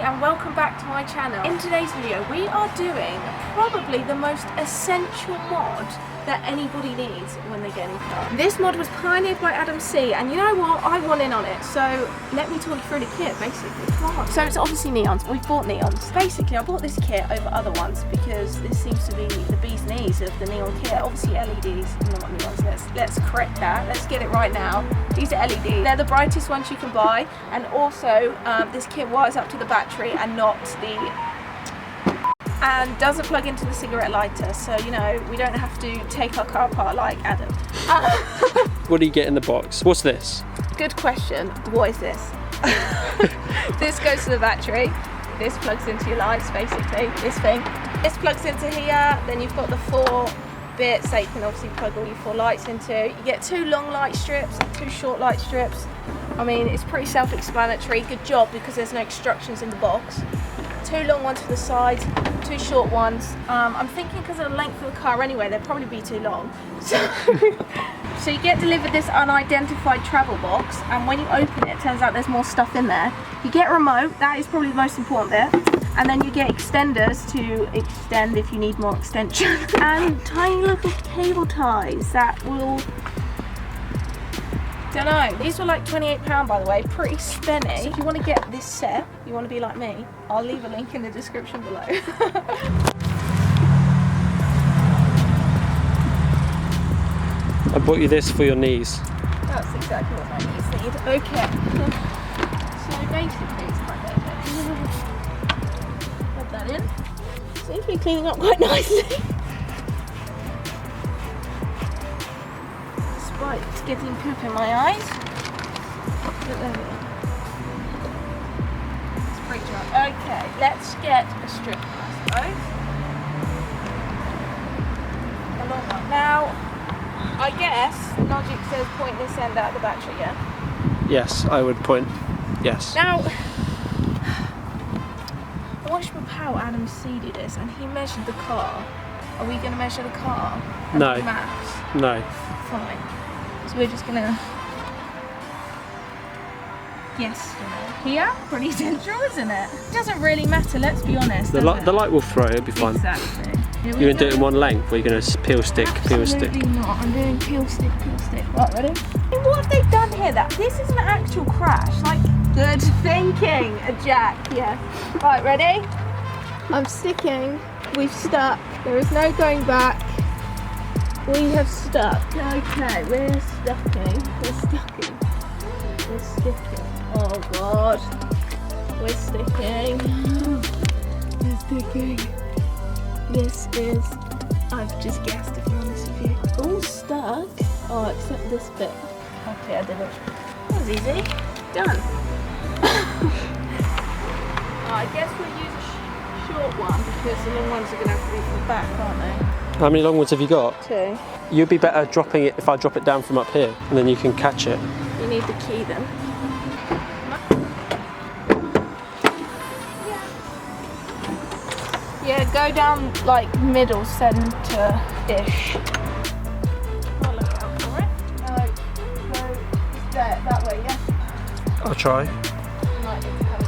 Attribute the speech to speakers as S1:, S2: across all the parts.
S1: and welcome back to my channel. In today's video we are doing probably the most essential mod that anybody needs when they get in a car. This mod was pioneered by Adam C, and you know what, I want in on it, so let me talk you through the kit basically. Come on. So it's obviously NEONS. We bought NEONS. Basically I bought this kit over other ones because this seems to be the bee's knees of the neon kit. Obviously LEDs, not NEONS. Let's correct that. Let's get it right now. These are LEDs. They're the brightest ones you can buy, and also this kit wires up to the battery and not and doesn't plug into the cigarette lighter, so you know we don't have to take our car apart like Adam.
S2: What do you get in the box? What's this?
S1: Good question. What is this? This goes to the battery. This plugs into your lights, basically. This thing. This plugs into here. Then you've got the 4 bits that you can obviously plug all your 4 lights into. You get 2 long light strips and 2 short light strips. I mean, it's pretty self-explanatory. Good job, because there's no instructions in the box. 2 long ones for the sides, 2 short ones. I'm thinking because of the length of the car anyway, they'll probably be too long. So you get delivered this unidentified travel box, and when you open it, it turns out there's more stuff in there. You get a remote, that is probably the most important bit. And then you get extenders to extend if you need more extension. And tiny little cable ties that will... Don't know. These were like £28 by the way, pretty spenny. So if you want to get this set, you want to be like me, I'll leave a link in the description below.
S2: I bought you this for your knees.
S1: That's exactly what my knees need. Okay. So basically it's my baby. Put that in. Seems to be cleaning up quite nicely. Right, it's getting poop in my eyes. But there we go. It's pretty dry. Okay, let's get a strip, I suppose. A long one. Now, I guess logic says point this end out of the battery, yeah?
S2: Yes, I would point. Yes.
S1: Now, I watched how Adam C did this, and he measured the car. Are we going to measure the car?
S2: No.
S1: Maps?
S2: No.
S1: Fine. So we're just gonna guess, you know. Here, pretty central, isn't it? It doesn't really matter, let's be honest.
S2: The light will throw, it'll be fine.
S1: Exactly.
S2: You're going to do it in one length, or you're going to peel stick, peel stick?
S1: Absolutely not. I'm doing peel stick, peel stick. Right, ready? What have they done here? This is an actual crash. Like, good thinking, a jack, yeah. Right, ready? I'm sticking. We've stuck. There is no going back. We have stuck. Okay, we're stucking. We're stucking. We're sticking. Oh god. We're sticking. We're sticking. This is... I've just guessed, if I'm honest with you. All stuck. Oh, except this bit. Okay, I did it. That was easy. Done. Oh, I guess we'll use a short one because the long ones are going to have to be from the back, aren't they?
S2: How many long ones have you got?
S1: 2.
S2: You'd be better dropping it if I drop it down from up here, and then you can catch it.
S1: You need the key then. Yeah, go down like middle centre-ish. I'll look out for it. Go there, that way, yeah?
S2: I'll try.
S1: You might need to have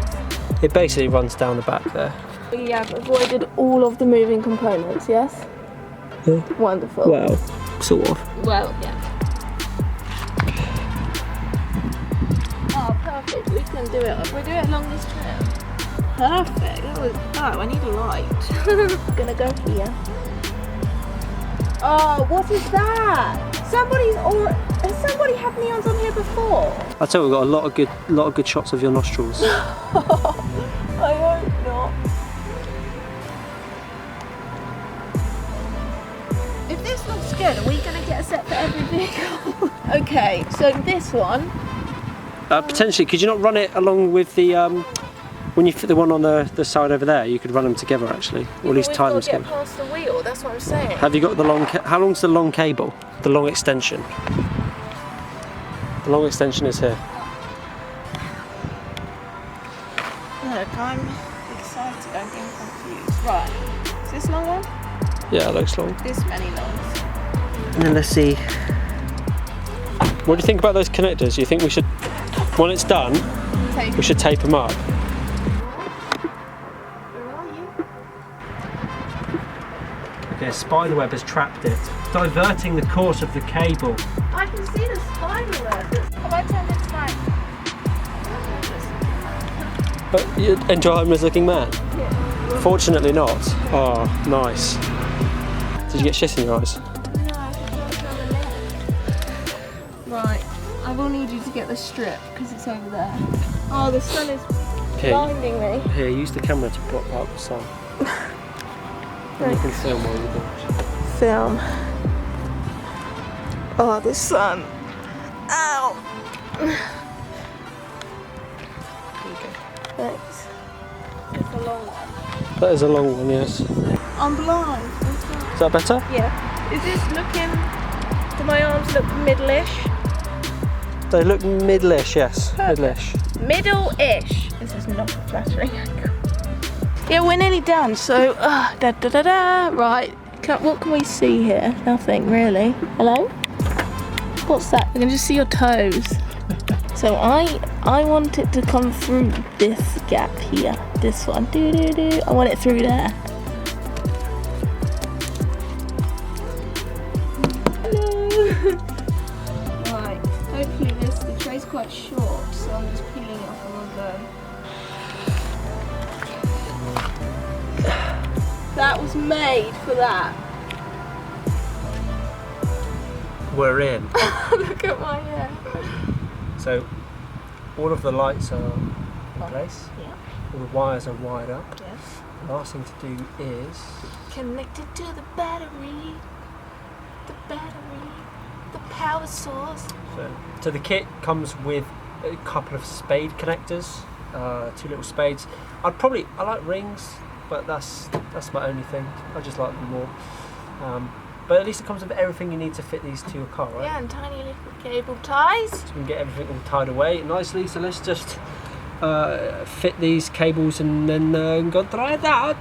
S1: this.
S2: It basically runs down the back there.
S1: We have avoided all of the moving components, yes?
S2: Yeah.
S1: Wonderful.
S2: Well, sort of.
S1: Well, yeah. Oh, perfect. We can do it. We'll do it along this trail. Perfect. That was... Oh, I need a light. Gonna go here. Oh, what is that? Has somebody had neons on here before?
S2: I tell you, we've got a lot of good shots of your nostrils.
S1: I hope not. If this looks good, are we going to get a set for every vehicle? Okay, so this one.
S2: Potentially, could you not run it along with the when you fit the one on the side over there? You could run them together actually, or at least tie them together.
S1: Get past the wheel. That's what I'm saying.
S2: Have you got the long? How long's the long cable? The long extension. The long extension is here.
S1: Look, I'm excited. I'm getting confused. Right, is this long one?
S2: Yeah, it looks long.
S1: This many longs.
S2: And then let's see. What do you think about those connectors? You think we should, when it's done, we should tape them up? here, spiderweb has trapped it, diverting the course of the cable.
S1: I can see the spider web. Have I turned its back?
S2: But you enjoy homeless looking man?
S1: Yeah.
S2: Fortunately not. Oh, nice. Did you get shit in your eyes?
S1: No, I just got it on the leg. Right, I will need you to get the strip because it's over there. Oh, the sun is blinding me.
S2: Here, use the camera to block out the sun. And you can film while you do it.
S1: Film. Oh, the sun. Ow! Thanks. It's a long one.
S2: That is a long one, yes.
S1: I'm blind.
S2: Is that better?
S1: Yeah. Is this looking... Do my arms look middle-ish?
S2: They look middle-ish, yes.
S1: Perfect.
S2: Middle-ish.
S1: Middle-ish. This is not a flattering angle. Yeah, we're nearly done, so... Right. What can we see here? Nothing, really. Hello? What's that? I can just see your toes. So I want it to come through this gap here. This one. I want it through there. Hello. Right. Hopefully the tray's quite short, so I'm just peeling it off on the... That was made for that.
S2: We're in.
S1: Look at my hair.
S2: So, all of the lights are in place.
S1: Yeah.
S2: All the wires are wired up.
S1: Yes.
S2: The last thing to do is...
S1: Connected to the battery. The power source.
S2: So the kit comes with a couple of spade connectors, 2 little spades. I like rings, but that's my only thing. I just like them more. But at least it comes with everything you need to fit these to your car, right?
S1: Yeah, and tiny little cable ties.
S2: So we can get everything all tied away nicely. So let's just fit these cables and then go try it out.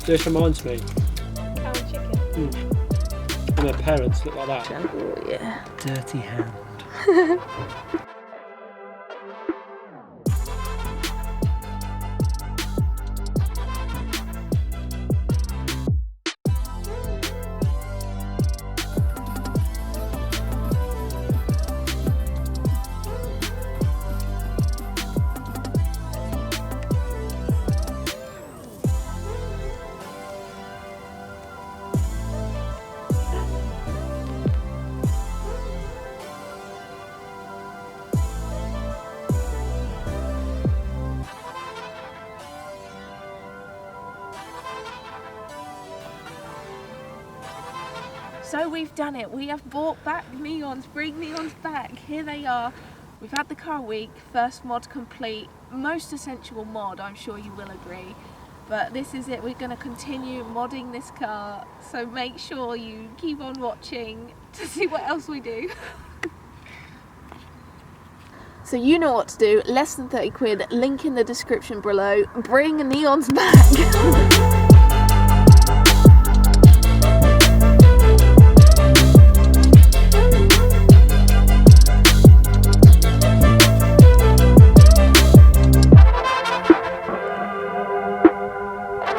S2: This reminds me.
S1: Cow and chicken.
S2: And their parents look like that.
S1: Oh, yeah.
S2: Dirty hand.
S1: So we've done it. We have brought back Neons. Bring Neons back. Here they are. We've had the car a week. First mod complete. Most essential mod, I'm sure you will agree. But this is it. We're going to continue modding this car. So make sure you keep on watching to see what else we do. So you know what to do. Less than 30 quid. Link in the description below. Bring Neons back.